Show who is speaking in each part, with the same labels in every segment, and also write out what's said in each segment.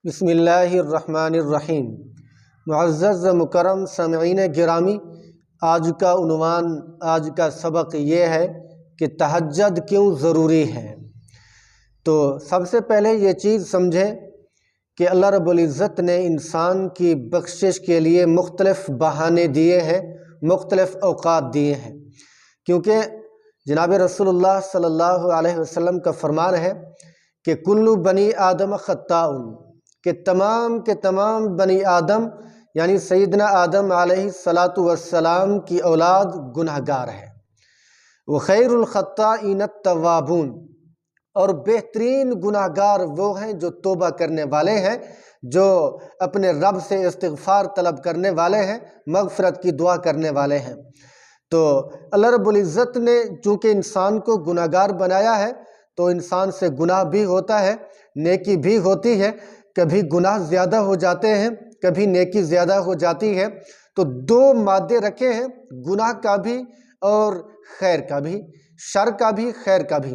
Speaker 1: बिस्मिल्लाहिर्रहमानिर्रहीम। मुअज़्ज़ज़ मुकर्रम सामईन गिरामी, आज का उन्वान, आज का सबक ये है कि तहज्जुद क्यों ज़रूरी है। तो सबसे पहले ये चीज़ समझें कि अल्लाह रब्बुल इज़्ज़त ने इंसान की बख्शिश के लिए मुख्तलिफ़ बहाने दिए हैं, मुख्तलिफ़ औक़ात दिए हैं। क्योंकि जनाब रसूलुल्लाह सल्लल्लाहु अलैहि वसल्लम का फरमान है कि कुल्लु बनी आदम ख़त्ताउन, कि तमाम बनी आदम यानी सैयदना आदम अलैहिस्सलातु वस्सलाम की औलाद गुनहगार है। व खैरुल ख़त्ताईन अत-तव्वाबून, और बेहतरीन गुनाहगार वो हैं जो तौबा करने वाले हैं, जो अपने रब से इस्तिग़फ़ार तलब करने वाले हैं, मग़फ़िरत की दुआ करने वाले हैं। तो अल्लाह रब्बुल इज़्ज़त ने चूँकि इंसान को गुनाहगार बनाया है तो इंसान से गुनाह भी होता है, नेकी भी होती है। कभी गुनाह ज़्यादा हो जाते हैं, कभी नेकी ज़्यादा हो जाती है। तो दो मादे रखे हैं, गुनाह का भी और खैर का भी, शर का भी खैर का भी।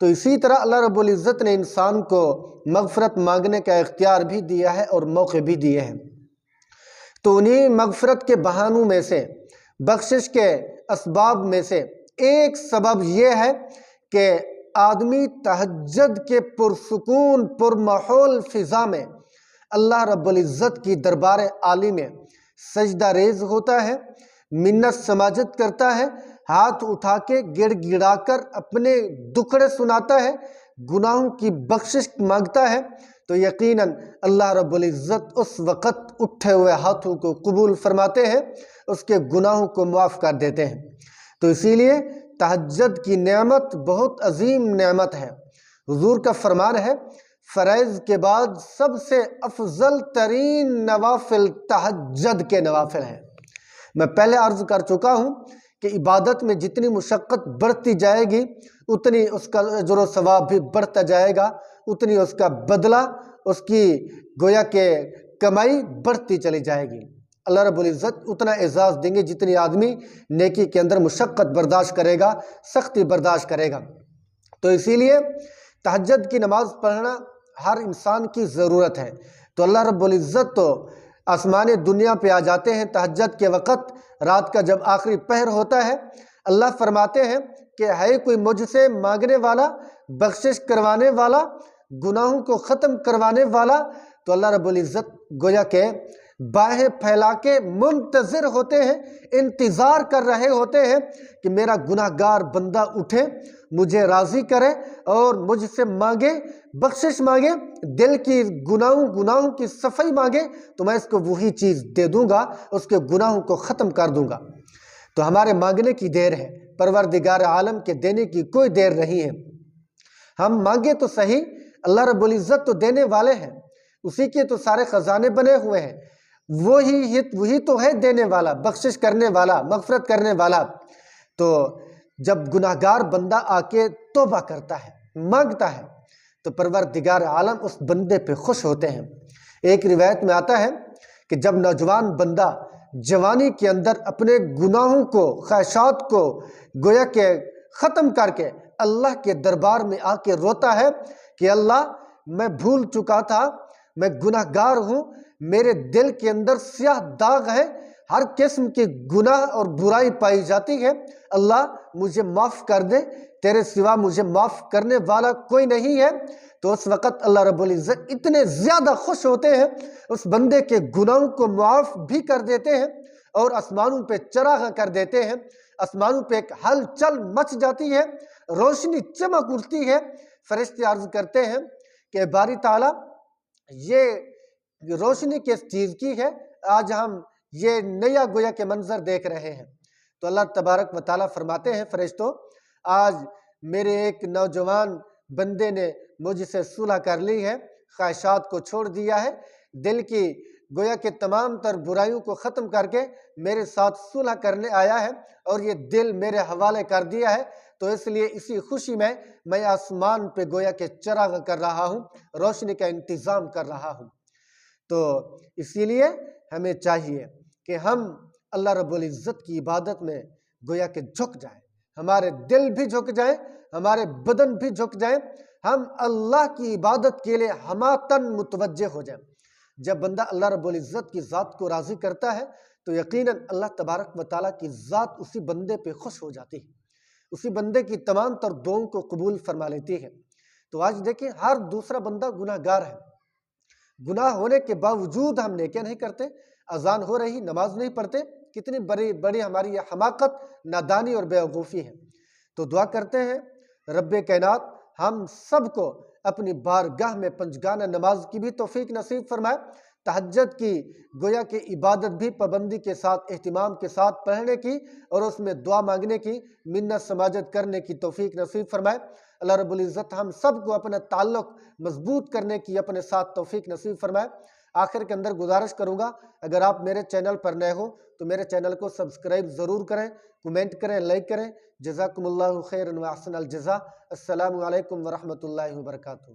Speaker 1: तो इसी तरह अल्लाह रब्बुल इज़्ज़त ने इंसान को मग़फ़िरत मांगने का इख्तियार भी दिया है और मौके भी दिए हैं। तो उन्हीं मग़फ़िरत के बहानों में से, बख्शिश के असबाब में से एक सबब ये है कि आदमी तहज्जुद के पुरसुकून पुरमाहौल फ़िज़ा में अल्लाह रब्बुल इज़्ज़त की दरबार आली में सजदा रेज़ होता है, मिन्नत समाजत करता है, हाथ उठा के गिड़गिड़ा कर अपने दुखड़े सुनाता है, गुनाहों की बख्शिश मांगता है। तो यकीनन अल्लाह रब्बुल इज़्ज़त उस वक़्त उठे हुए हाथों को कबूल फरमाते हैं, उसके गुनाहों को माफ़ कर देते हैं। तो इसीलिए तहज्जुद की नेमत बहुत अजीम नेमत है। हुज़ूर का फरमान है, फ़रज़ के बाद सबसे अफजल तरीन नवाफिल तहज्जुद के नवाफिल हैं। मैं पहले अर्ज़ कर चुका हूँ कि इबादत में जितनी मुशक्क़त बढ़ती जाएगी उतनी उसका अजर व सवाब भी बढ़ता जाएगा, उतनी उसका बदला, उसकी गोया के कमाई बढ़ती चली जाएगी। अल्लाह रब्बुल इज़्ज़त उतना एजाज़ देंगे जितनी आदमी नेकी के अंदर मुशक्क़त बर्दाश्त करेगा, सख्ती बर्दाश्त करेगा। तो इसीलिए तहज्जुद की नमाज़ पढ़ना हर इंसान की ज़रूरत है। तो अल्लाह रब्बुल इज़्ज़त तो आसमान दुनिया पे आ जाते हैं तहज्जुद के वक़्त, रात का जब आखिरी पहर होता है। अल्लाह फरमाते हैं कि है कोई मुझसे मांगने वाला, बख्शिश करवाने वाला, गुनाहों को ख़त्म करवाने वाला। तो अल्लाह रब्बुल इज़्ज़त गोया के बाहें फैला के मुंतज़िर होते हैं, इंतज़ार कर रहे होते हैं कि मेरा गुनाहगार बंदा उठे, मुझे राज़ी करे और मुझसे मांगे, बख्शिश मांगे, दिल की गुनाहों की सफ़ाई मांगे, तो मैं इसको वही चीज़ दे दूँगा, उसके गुनाहों को ख़त्म कर दूँगा। तो हमारे मांगने की देर है, परवरदिगार आलम के देने की कोई देर नहीं है। हम मांगे तो सही, अल्लाह रब्बुल इज़्ज़त तो देने वाले हैं, उसी के तो सारे ख़जाने बने हुए हैं। वही तो है देने वाला, बख्शिश करने वाला, मग़फ़िरत करने वाला। तो जब गुनाहगार बंदा आके तौबा करता है, मांगता है, तो परवरदिगार आलम उस बंदे पे खुश होते हैं। एक रिवायत में आता है कि जब नौजवान बंदा जवानी के अंदर अपने गुनाहों को, ख्वाहिशात को गोया के ख़त्म करके अल्लाह के दरबार में आके रोता है कि अल्लाह, मैं भूल चुका था, मैं गुनाहगार हूँ, मेरे दिल के अंदर स्याह दाग है, हर किस्म की गुनाह और बुराई पाई जाती है। अल्लाह मुझे माफ़ कर दे, तेरे सिवा मुझे माफ़ करने वाला कोई नहीं है। तो उस वक़्त अल्लाह रब्बुल इज़्ज़त इतने ज़्यादा खुश होते हैं, उस बंदे के गुनाहों को माफ़ भी कर देते हैं और आसमानों पे चराग़ कर देते हैं। आसमानों पे एक हलचल मच जाती है, रोशनी चमक उठती है। फरिश्ते अर्ज़ करते हैं कि बारी ताला, ये रोशनी किस चीज़ की है, आज हम ये नया गोया के मंजर देख रहे हैं। तो अल्लाह तबारक व तआला फरमाते हैं, फरिश्तों, आज मेरे एक नौजवान बंदे ने मुझसे सुलह कर ली है, ख्वाहिशात को छोड़ दिया है, दिल की गोया के तमाम तर बुराइयों को ख़त्म करके मेरे साथ सुलह करने आया है और ये दिल मेरे हवाले कर दिया है। तो इसलिए इसी खुशी में मैं आसमान पे गोया के चराग़ कर रहा हूँ, रोशनी का इंतज़ाम कर रहा हूँ। तो इसीलिए हमें चाहिए कि हम अल्लाह रब्बुल इज़्ज़त की इबादत में गोया के झुक जाएं, हमारे दिल भी झुक जाएं, हमारे बदन भी झुक जाएं, ہم اللہ کی عبادت کے لیے ہماتن متوجہ ہو جائیں۔ جب بندہ اللہ رب العزت کی ذات کو راضی کرتا ہے تو یقیناً اللہ تبارک و تعالیٰ کی ذات اسی بندے پہ خوش ہو جاتی ہے، اسی بندے کی تمام تر دعاؤں کو قبول فرما لیتی ہے۔ تو آج دیکھیں ہر دوسرا بندہ گناہ گار ہے، گناہ ہونے کے باوجود ہم نیکیاں نہیں کرتے، اذان ہو رہی نماز نہیں پڑھتے، کتنی بڑی ہماری یہ حماقت، نادانی اور بیوقوفی ہے۔ تو دعا کرتے ہیں رب کائنات ہم سب کو اپنی بارگاہ میں پنجگانہ نماز کی بھی توفیق نصیب فرمائے، تہجد کی گویا کہ عبادت بھی پابندی کے ساتھ اہتمام کے ساتھ پڑھنے کی اور اس میں دعا مانگنے کی، منت سماجت کرنے کی توفیق نصیب فرمائے۔ اللہ رب العزت ہم سب کو اپنا تعلق مضبوط کرنے کی اپنے ساتھ توفیق نصیب فرمائے۔ آخر کے اندر گزارش کروں گا، اگر آپ میرے چینل پر نئے ہو تو میرے چینل کو سبسکرائب ضرور کریں، کومنٹ کریں، لائک کریں۔ جزاکم اللہ خیرا و احسن الجزا۔ السلام علیکم ورحمۃ اللہ وبرکاتہ۔